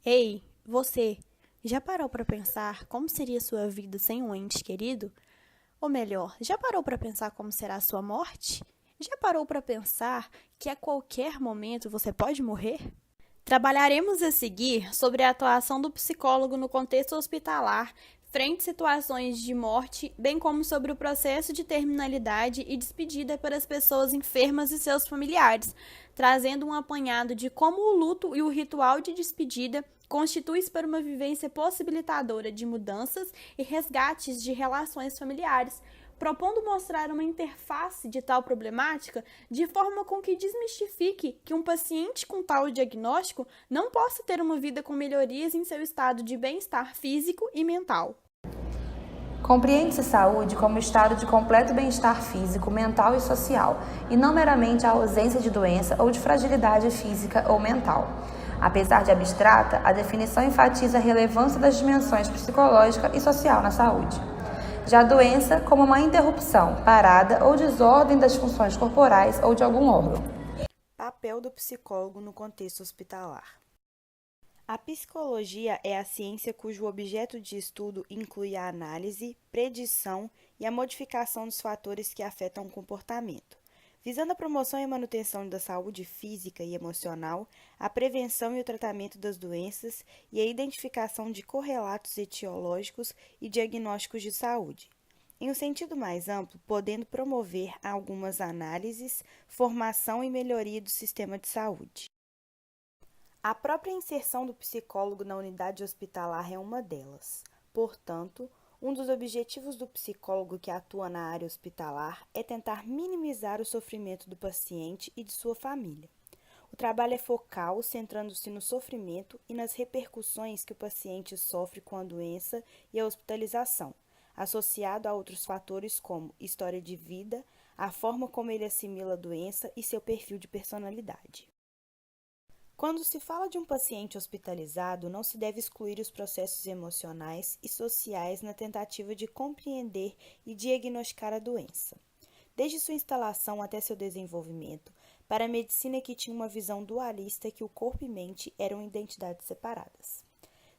Ei, você, já parou para pensar como seria sua vida sem um ente querido? Ou melhor, já parou para pensar como será a sua morte? Já parou para pensar que a qualquer momento você pode morrer? Trabalharemos a seguir sobre a atuação do psicólogo no contexto hospitalar frente a situações de morte, bem como sobre o processo de terminalidade e despedida para as pessoas enfermas e seus familiares, trazendo um apanhado de como o luto e o ritual de despedida constituem-se para uma vivência possibilitadora de mudanças e resgates de relações familiares, propondo mostrar uma interface de tal problemática de forma com que desmistifique que um paciente com tal diagnóstico não possa ter uma vida com melhorias em seu estado de bem-estar físico e mental. Compreende-se saúde como estado de completo bem-estar físico, mental e social, e não meramente a ausência de doença ou de fragilidade física ou mental. Apesar de abstrata, a definição enfatiza a relevância das dimensões psicológica e social na saúde. Já a doença como uma interrupção, parada ou desordem das funções corporais ou de algum órgão. Papel do psicólogo no contexto hospitalar. A psicologia é a ciência cujo objeto de estudo inclui a análise, predição e a modificação dos fatores que afetam o comportamento, visando a promoção e manutenção da saúde física e emocional, a prevenção e o tratamento das doenças e a identificação de correlatos etiológicos e diagnósticos de saúde. Em um sentido mais amplo, podendo promover algumas análises, formação e melhoria do sistema de saúde. A própria inserção do psicólogo na unidade hospitalar é uma delas. Portanto, um dos objetivos do psicólogo que atua na área hospitalar é tentar minimizar o sofrimento do paciente e de sua família. O trabalho é focal, centrando-se no sofrimento e nas repercussões que o paciente sofre com a doença e a hospitalização, associado a outros fatores como história de vida, a forma como ele assimila a doença e seu perfil de personalidade. Quando se fala de um paciente hospitalizado, não se deve excluir os processos emocionais e sociais na tentativa de compreender e diagnosticar a doença. Desde sua instalação até seu desenvolvimento, para a medicina que tinha uma visão dualista que o corpo e mente eram identidades separadas.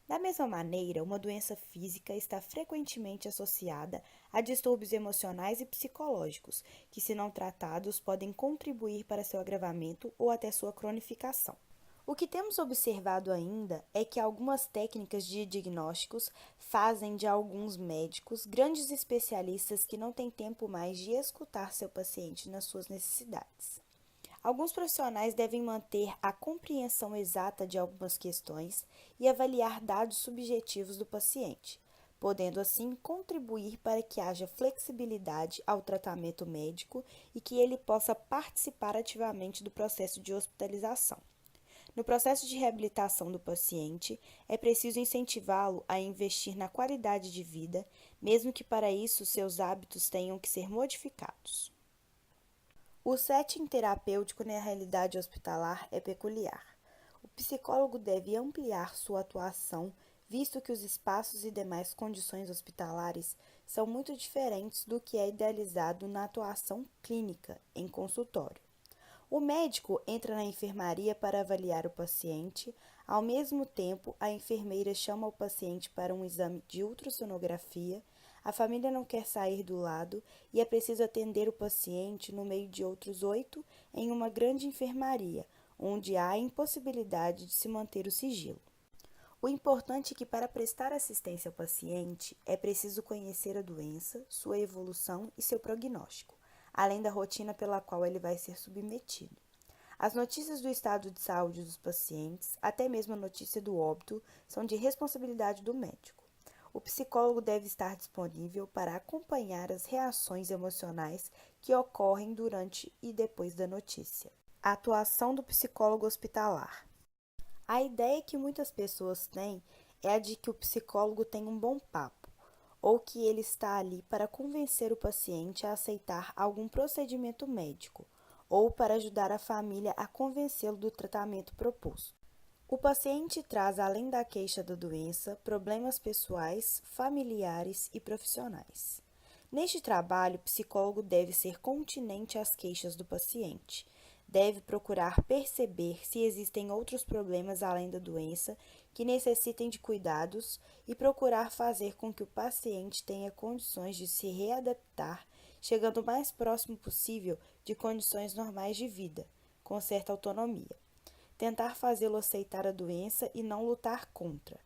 Da mesma maneira, uma doença física está frequentemente associada a distúrbios emocionais e psicológicos, que, se não tratados, podem contribuir para seu agravamento ou até sua cronificação. O que temos observado ainda é que algumas técnicas de diagnósticos fazem de alguns médicos grandes especialistas que não têm tempo mais de escutar seu paciente nas suas necessidades. Alguns profissionais devem manter a compreensão exata de algumas questões e avaliar dados subjetivos do paciente, podendo assim contribuir para que haja flexibilidade ao tratamento médico e que ele possa participar ativamente do processo de hospitalização. No processo de reabilitação do paciente, é preciso incentivá-lo a investir na qualidade de vida, mesmo que para isso seus hábitos tenham que ser modificados. O setting terapêutico na realidade hospitalar é peculiar. O psicólogo deve ampliar sua atuação, visto que os espaços e demais condições hospitalares são muito diferentes do que é idealizado na atuação clínica em consultório. O médico entra na enfermaria para avaliar o paciente, ao mesmo tempo, a enfermeira chama o paciente para um exame de ultrassonografia, a família não quer sair do lado e é preciso atender o paciente no meio de outros 8 em uma grande enfermaria, onde há a impossibilidade de se manter o sigilo. O importante é que, para prestar assistência ao paciente, é preciso conhecer a doença, sua evolução e seu prognóstico, além da rotina pela qual ele vai ser submetido. As notícias do estado de saúde dos pacientes, até mesmo a notícia do óbito, são de responsabilidade do médico. O psicólogo deve estar disponível para acompanhar as reações emocionais que ocorrem durante e depois da notícia. A atuação do psicólogo hospitalar. A ideia que muitas pessoas têm é a de que o psicólogo tem um bom papo, ou que ele está ali para convencer o paciente a aceitar algum procedimento médico, ou para ajudar a família a convencê-lo do tratamento proposto. O paciente traz, além da queixa da doença, problemas pessoais, familiares e profissionais. Neste trabalho, o psicólogo deve ser continente às queixas do paciente, deve procurar perceber se existem outros problemas além da doença que necessitem de cuidados e procurar fazer com que o paciente tenha condições de se readaptar, chegando o mais próximo possível de condições normais de vida, com certa autonomia. Tentar fazê-lo aceitar a doença e não lutar contra.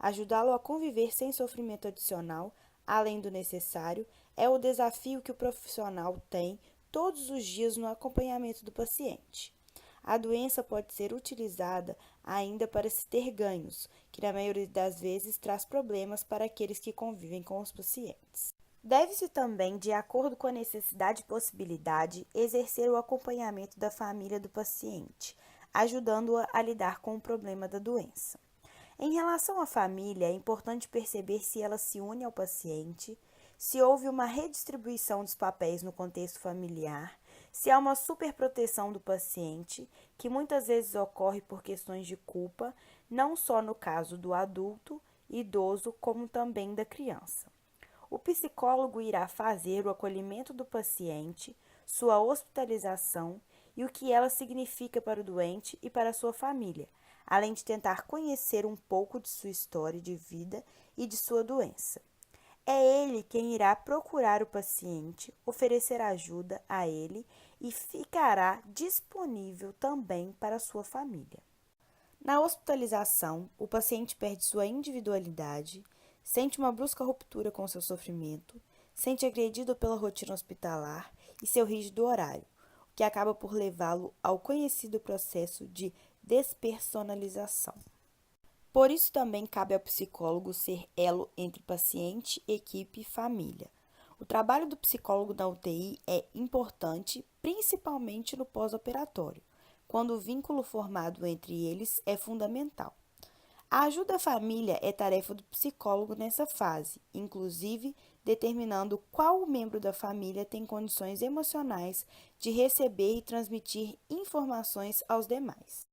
Ajudá-lo a conviver sem sofrimento adicional, além do necessário, é o desafio que o profissional tem todos os dias no acompanhamento do paciente. A doença pode ser utilizada ainda para se ter ganhos, que na maioria das vezes traz problemas para aqueles que convivem com os pacientes. Deve-se também, de acordo com a necessidade e possibilidade, exercer o acompanhamento da família do paciente, ajudando-a a lidar com o problema da doença. Em relação à família, é importante perceber se ela se une ao paciente, se houve uma redistribuição dos papéis no contexto familiar, se há uma superproteção do paciente, que muitas vezes ocorre por questões de culpa, não só no caso do adulto, idoso, como também da criança. O psicólogo irá fazer o acolhimento do paciente, sua hospitalização e o que ela significa para o doente e para a sua família, além de tentar conhecer um pouco de sua história de vida e de sua doença. É ele quem irá procurar o paciente, oferecer ajuda a ele e ficará disponível também para a sua família. Na hospitalização, o paciente perde sua individualidade, sente uma brusca ruptura com seu sofrimento, sente agredido pela rotina hospitalar e seu rígido horário, o que acaba por levá-lo ao conhecido processo de despersonalização. Por isso também cabe ao psicólogo ser elo entre paciente, equipe e família. O trabalho do psicólogo na UTI é importante, principalmente no pós-operatório, quando o vínculo formado entre eles é fundamental. A ajuda à família é tarefa do psicólogo nessa fase, inclusive determinando qual membro da família tem condições emocionais de receber e transmitir informações aos demais.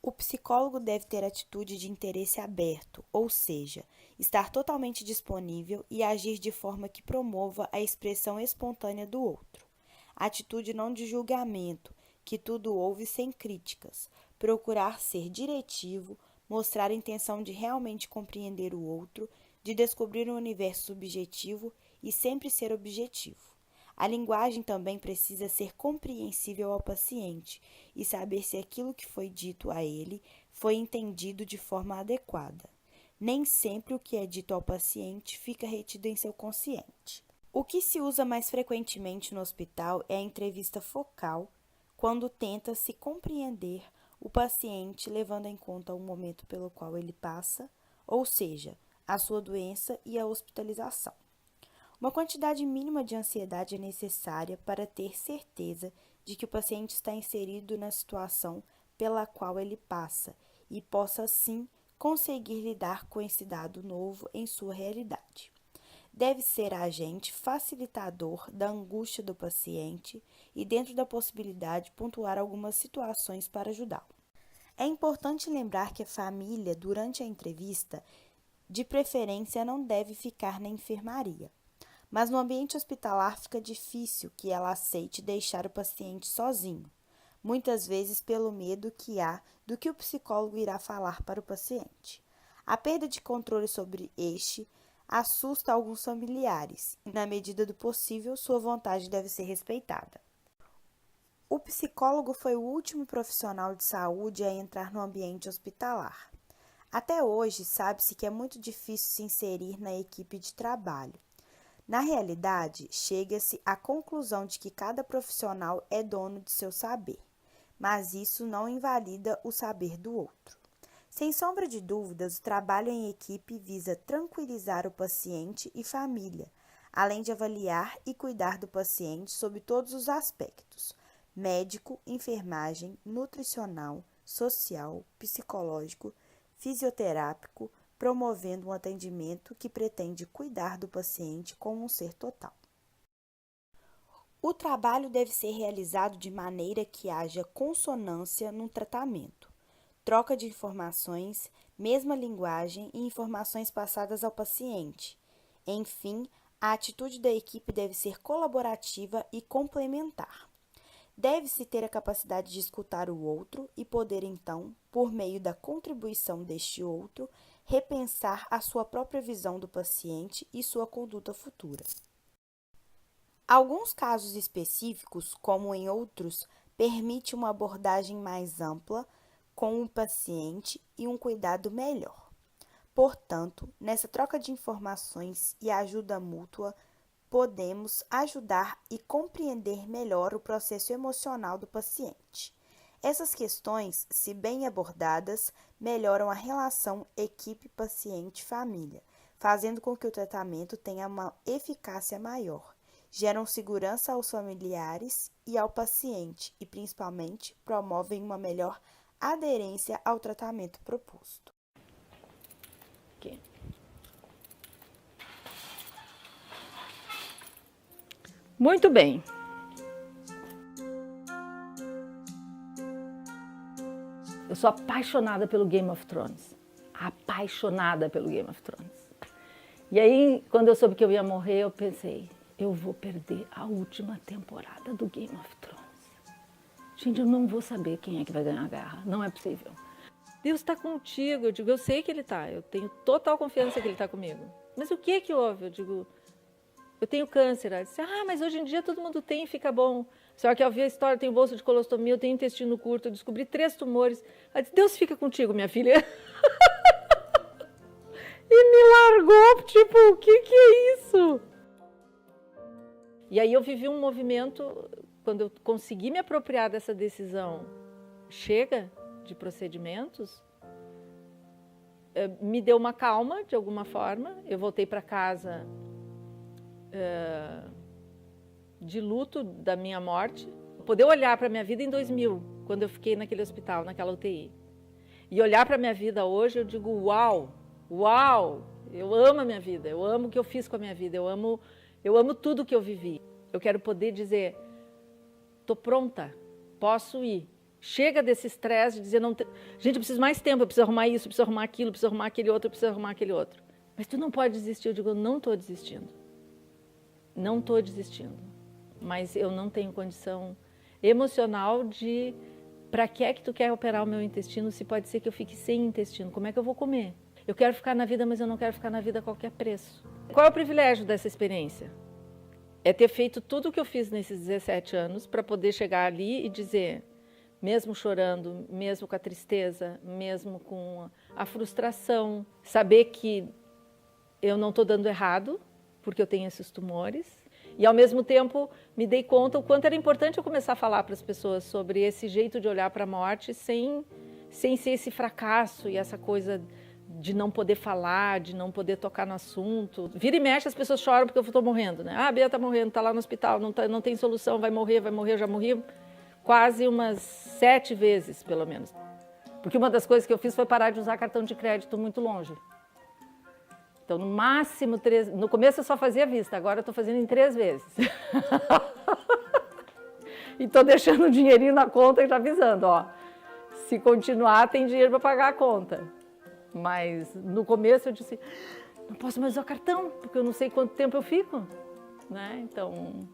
O psicólogo deve ter atitude de interesse aberto, ou seja, estar totalmente disponível e agir de forma que promova a expressão espontânea do outro. Atitude não de julgamento, que tudo ouve sem críticas. Procurar ser diretivo, mostrar a intenção de realmente compreender o outro, de descobrir um universo subjetivo e sempre ser objetivo. A linguagem também precisa ser compreensível ao paciente e saber se aquilo que foi dito a ele foi entendido de forma adequada. Nem sempre o que é dito ao paciente fica retido em seu consciente. O que se usa mais frequentemente no hospital é a entrevista focal, quando tenta-se compreender o paciente levando em conta o momento pelo qual ele passa, ou seja, a sua doença e a hospitalização. Uma quantidade mínima de ansiedade é necessária para ter certeza de que o paciente está inserido na situação pela qual ele passa e possa, assim, conseguir lidar com esse dado novo em sua realidade. Deve ser agente facilitador da angústia do paciente e, dentro da possibilidade, pontuar algumas situações para ajudá-lo. É importante lembrar que a família, durante a entrevista, de preferência não deve ficar na enfermaria. Mas no ambiente hospitalar fica difícil que ela aceite deixar o paciente sozinho, muitas vezes pelo medo que há do que o psicólogo irá falar para o paciente. A perda de controle sobre este assusta alguns familiares e, na medida do possível, sua vontade deve ser respeitada. O psicólogo foi o último profissional de saúde a entrar no ambiente hospitalar. Até hoje, sabe-se que é muito difícil se inserir na equipe de trabalho. Na realidade, chega-se à conclusão de que cada profissional é dono de seu saber, mas isso não invalida o saber do outro. Sem sombra de dúvidas, o trabalho em equipe visa tranquilizar o paciente e família, além de avaliar e cuidar do paciente sob todos os aspectos: médico, enfermagem, nutricional, social, psicológico, fisioterápico, promovendo um atendimento que pretende cuidar do paciente como um ser total. O trabalho deve ser realizado de maneira que haja consonância no tratamento, troca de informações, mesma linguagem e informações passadas ao paciente. Enfim, a atitude da equipe deve ser colaborativa e complementar. Deve-se ter a capacidade de escutar o outro e poder, então, por meio da contribuição deste outro, repensar a sua própria visão do paciente e sua conduta futura. Alguns casos específicos, como em outros, permite uma abordagem mais ampla com o paciente e um cuidado melhor. Portanto, nessa troca de informações e ajuda mútua, podemos ajudar e compreender melhor o processo emocional do paciente. Essas questões, se bem abordadas, melhoram a relação equipe-paciente-família, fazendo com que o tratamento tenha uma eficácia maior, geram segurança aos familiares e ao paciente e, principalmente, promovem uma melhor aderência ao tratamento proposto. Okay. Muito bem. Eu sou apaixonada pelo Game of Thrones. Apaixonada pelo Game of Thrones. E aí, quando eu soube que eu ia morrer, eu pensei, eu vou perder a última temporada do Game of Thrones. Gente, eu não vou saber quem é que vai ganhar a guerra. Não é possível. Deus está contigo. Eu digo, eu sei que Ele está. Eu tenho total confiança que Ele está comigo. Mas o que houve? Eu digo, eu tenho câncer. Ela disse, mas hoje em dia todo mundo tem e fica bom. Só que ao ver a história, eu tenho bolsa de colostomia, eu tenho intestino curto, eu descobri 3 tumores. Ela disse, Deus fica contigo, minha filha. E me largou, tipo, o que é isso? E aí eu vivi um movimento, quando eu consegui me apropriar dessa decisão, chega de procedimentos, me deu uma calma, de alguma forma. Eu voltei para casa de luto da minha morte. Poder olhar para a minha vida em 2000, quando eu fiquei naquele hospital, naquela UTI. E olhar para a minha vida hoje, eu digo, uau, eu amo a minha vida, eu amo o que eu fiz com a minha vida, eu amo tudo que eu vivi. Eu quero poder dizer, estou pronta, posso ir. Chega desse estresse de dizer, gente, eu preciso mais tempo, eu preciso arrumar isso, eu preciso arrumar aquilo, eu preciso arrumar aquele outro, eu preciso arrumar aquele outro. Mas tu não pode desistir. Eu digo, eu não estou desistindo. Não estou desistindo. Mas eu não tenho condição emocional de... Para que é que tu quer operar o meu intestino se pode ser que eu fique sem intestino? Como é que eu vou comer? Eu quero ficar na vida, mas eu não quero ficar na vida a qualquer preço. Qual é o privilégio dessa experiência? É ter feito tudo o que eu fiz nesses 17 anos para poder chegar ali e dizer, mesmo chorando, mesmo com a tristeza, mesmo com a frustração, saber que eu não estou dando errado, porque eu tenho esses tumores, e ao mesmo tempo me dei conta o quanto era importante eu começar a falar para as pessoas sobre esse jeito de olhar para a morte sem ser esse fracasso e essa coisa de não poder falar, de não poder tocar no assunto. Vira e mexe, as pessoas choram porque eu estou morrendo, né? A Bia está morrendo, está lá no hospital, não tem solução, vai morrer, eu já morri quase umas 7 vezes, pelo menos. Porque uma das coisas que eu fiz foi parar de usar cartão de crédito muito longe. Então, no máximo 3... No começo eu só fazia vista, agora eu estou fazendo em 3 vezes. E estou deixando o dinheirinho na conta e já avisando, ó. Se continuar, tem dinheiro para pagar a conta. Mas no começo eu disse, não posso mais usar cartão, porque eu não sei quanto tempo eu fico, né? Então...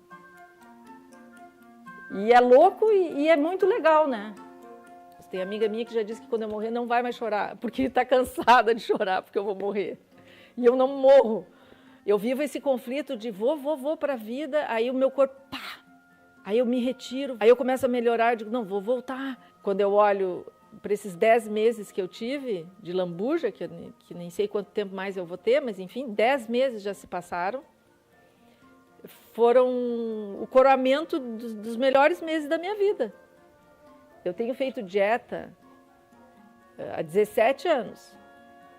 E é louco e é muito legal, né? Tem amiga minha que já disse que quando eu morrer não vai mais chorar, porque está cansada de chorar porque eu vou morrer. E eu não morro. Eu vivo esse conflito de vou para a vida, aí o meu corpo, pá! Aí eu me retiro, aí eu começo a melhorar, eu digo, não, vou voltar. Quando eu olho para esses 10 meses que eu tive de lambuja, que nem sei quanto tempo mais eu vou ter, mas enfim, 10 meses já se passaram, foram o coroamento dos melhores meses da minha vida. Eu tenho feito dieta há 17 anos,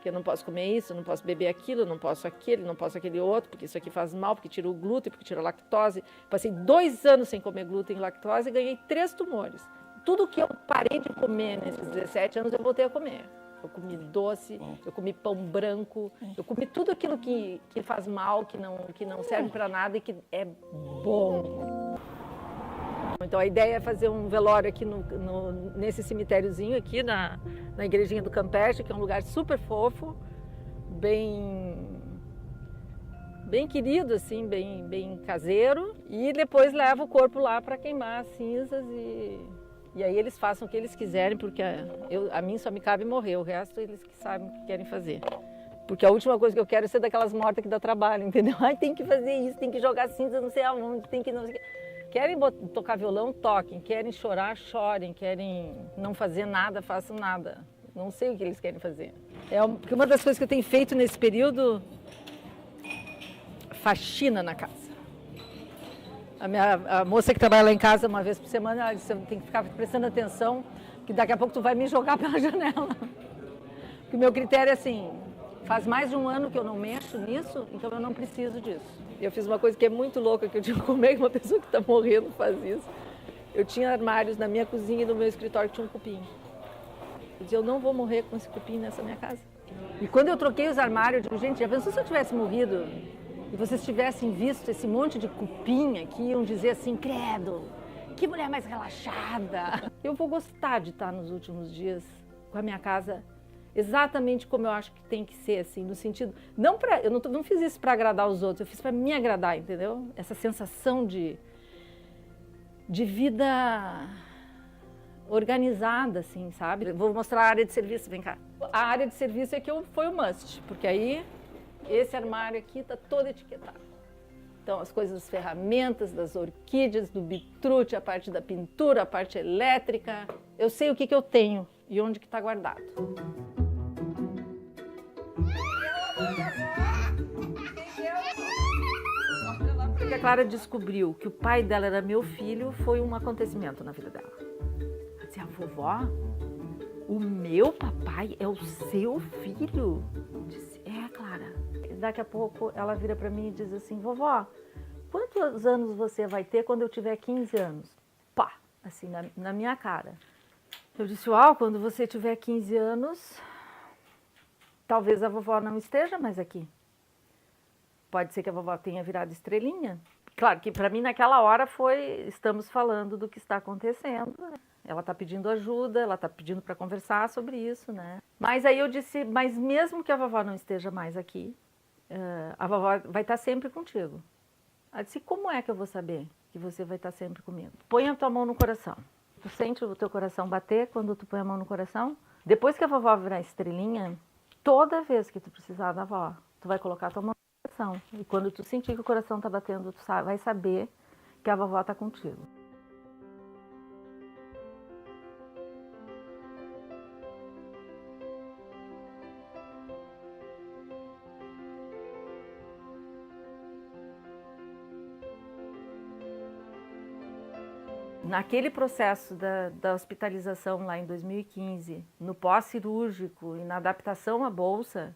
que eu não posso comer isso, não posso beber aquilo, não posso aquele outro, porque isso aqui faz mal, porque tira o glúten, porque tira a lactose. Passei 2 anos sem comer glúten e lactose e ganhei 3 tumores. Tudo que eu parei de comer nesses 17 anos, eu voltei a comer. Eu comi doce, eu comi pão branco, eu comi tudo aquilo que faz mal, que não serve para nada e que é bom. Então a ideia é fazer um velório aqui nesse cemitériozinho aqui, na igrejinha do Campeche, que é um lugar super fofo, bem bem querido, assim, bem caseiro. E depois leva o corpo lá para queimar as cinzas e aí eles façam o que eles quiserem, porque a mim só me cabe morrer, o resto eles que sabem o que querem fazer. Porque a última coisa que eu quero é ser daquelas mortas que dá trabalho, entendeu? Ai, tem que fazer isso, tem que jogar cinza não sei aonde, tem que não sei. Querem tocar violão, toquem. Querem chorar, chorem. Querem não fazer nada, façam nada. Não sei o que eles querem fazer. Porque uma das coisas que eu tenho feito nesse período, faxina na casa. A moça que trabalha lá em casa uma vez por semana, ela disse, tem que ficar prestando atenção, que daqui a pouco tu vai me jogar pela janela. Porque o meu critério é assim, faz mais de um ano que eu não mexo nisso, então eu não preciso disso. Eu fiz uma coisa que é muito louca, que eu digo, como é que uma pessoa que está morrendo faz isso? Eu tinha armários na minha cozinha e no meu escritório que tinha um cupim. Eu dizia, eu não vou morrer com esse cupim nessa minha casa. E quando eu troquei os armários, eu digo, gente, já pensou se eu tivesse morrido e vocês tivessem visto esse monte de cupim aqui, iam dizer assim, credo, que mulher mais relaxada. Eu vou gostar de estar nos últimos dias com a minha casa exatamente como eu acho que tem que ser, assim, no sentido... eu não fiz isso para agradar os outros, eu fiz para me agradar, entendeu? Essa sensação de vida organizada, assim, sabe? Vou mostrar a área de serviço, vem cá. A área de serviço é que foi o must, porque aí esse armário aqui está todo etiquetado. Então, as coisas das ferramentas, das orquídeas, do bitrute, a parte da pintura, a parte elétrica. Eu sei o que eu tenho e onde que está guardado. Porque a Clara descobriu que o pai dela era meu filho, foi um acontecimento na vida dela. Ela dizia, vovó, o meu papai é o seu filho? Eu disse, Clara. E daqui a pouco ela vira para mim e diz assim, vovó, quantos anos você vai ter quando eu tiver 15 anos? Pá, assim, na minha cara. Eu disse, quando você tiver 15 anos, talvez a vovó não esteja mais aqui. Pode ser que a vovó tenha virado estrelinha. Claro que para mim naquela hora estamos falando do que está acontecendo. Ela está pedindo ajuda, ela está pedindo para conversar sobre isso, né? Mas aí eu disse, mas mesmo que a vovó não esteja mais aqui, a vovó vai estar sempre contigo. Ela disse, como é que eu vou saber que você vai estar sempre comigo? Põe a tua mão no coração. Tu sente o teu coração bater quando tu põe a mão no coração? Depois que a vovó virar estrelinha, toda vez que tu precisar da avó, tu vai colocar a tua mão no coração. E quando tu sentir que o coração tá batendo, tu vai saber que a vovó tá contigo. Naquele processo da hospitalização lá em 2015, no pós-cirúrgico e na adaptação à bolsa,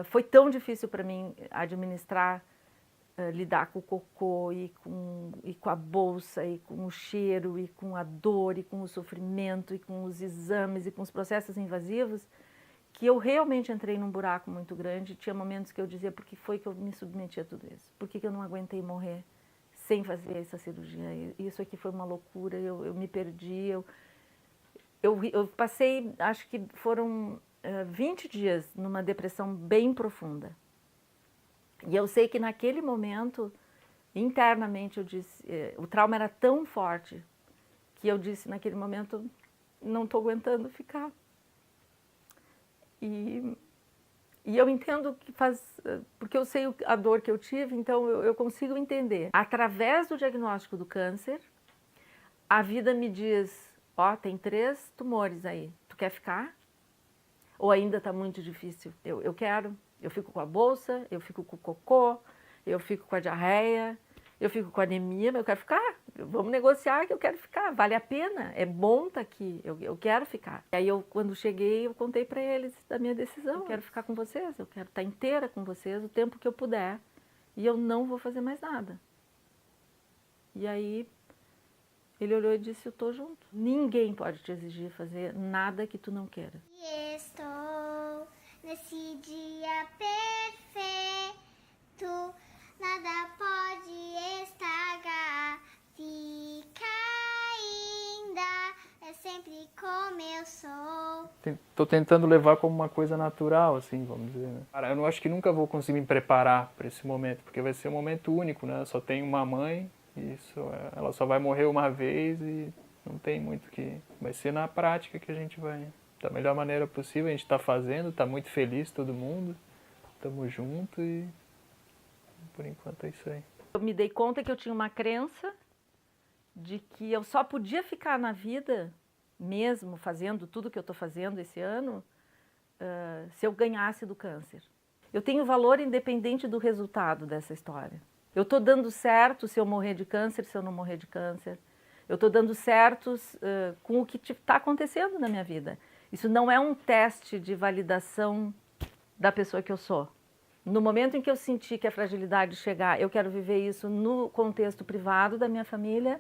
foi tão difícil para mim administrar, lidar com o cocô e com a bolsa, e com o cheiro, e com a dor, e com o sofrimento, e com os exames, e com os processos invasivos, que eu realmente entrei num buraco muito grande. Tinha momentos que eu dizia, por que foi que eu me submeti a tudo isso? Por que eu não aguentei morrer sem fazer essa cirurgia? Isso aqui foi uma loucura, eu me perdi, eu passei, acho que foram 20 dias numa depressão bem profunda. E eu sei que naquele momento, internamente, eu disse, o trauma era tão forte, que eu disse naquele momento, não estou aguentando ficar. E eu entendo que porque eu sei a dor que eu tive, então eu consigo entender. Através do diagnóstico do câncer, a vida me diz, tem 3 tumores aí, tu quer ficar? Ou ainda está muito difícil? Eu quero, eu fico com a bolsa, eu fico com o cocô, eu fico com a diarreia, eu fico com a anemia, mas eu quero ficar. Vamos negociar que eu quero ficar, vale a pena, é bom estar aqui, eu quero ficar. E aí quando cheguei, eu contei para eles da minha decisão. Eu quero ficar com vocês, eu quero estar inteira com vocês o tempo que eu puder. E eu não vou fazer mais nada. E aí ele olhou e disse, eu tô junto. Ninguém pode te exigir fazer nada que tu não queira. Estou nesse dia perfeito, nada pode estragar, fica ainda, é sempre como eu sou. Tô tentando levar como uma coisa natural, assim, vamos dizer, né? Cara, eu não acho que nunca vou conseguir me preparar para esse momento, porque vai ser um momento único, né? Eu só tenho uma mãe, e ela só vai morrer uma vez e não tem muito que... Vai ser na prática que a gente vai, da melhor maneira possível, a gente tá fazendo, tá muito feliz todo mundo, estamos juntos e por enquanto é isso aí. Eu me dei conta que eu tinha uma crença de que eu só podia ficar na vida, mesmo fazendo tudo que eu estou fazendo esse ano, se eu ganhasse do câncer. Eu tenho valor independente do resultado dessa história. Eu estou dando certo se eu morrer de câncer, se eu não morrer de câncer. Eu estou dando certo com o que está acontecendo na minha vida. Isso não é um teste de validação da pessoa que eu sou. No momento em que eu senti que a fragilidade chegar, eu quero viver isso no contexto privado da minha família.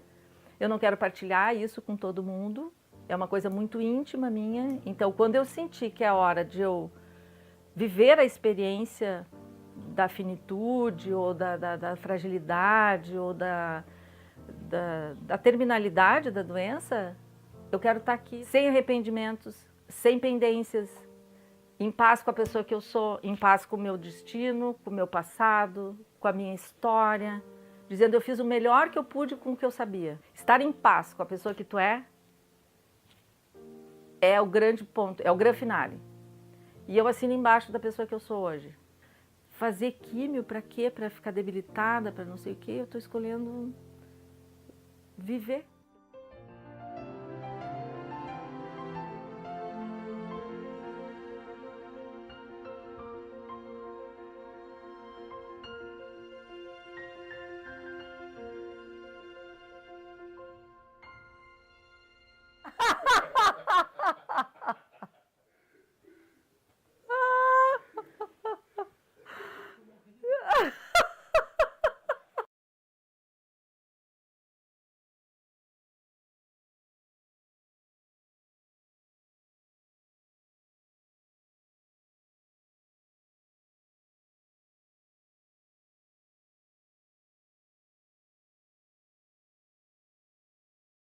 Eu não quero partilhar isso com todo mundo. É uma coisa muito íntima minha. Então, quando eu senti que é a hora de eu viver a experiência da finitude, ou da fragilidade, ou da terminalidade da doença, eu quero estar aqui sem arrependimentos, sem pendências, em paz com a pessoa que eu sou, em paz com o meu destino, com o meu passado, com a minha história, dizendo eu fiz o melhor que eu pude com o que eu sabia. Estar em paz com a pessoa que tu é o grande ponto, é o grande finale. E eu assino embaixo da pessoa que eu sou hoje. Fazer químio para quê? Para ficar debilitada, para não sei o quê? Eu estou escolhendo viver.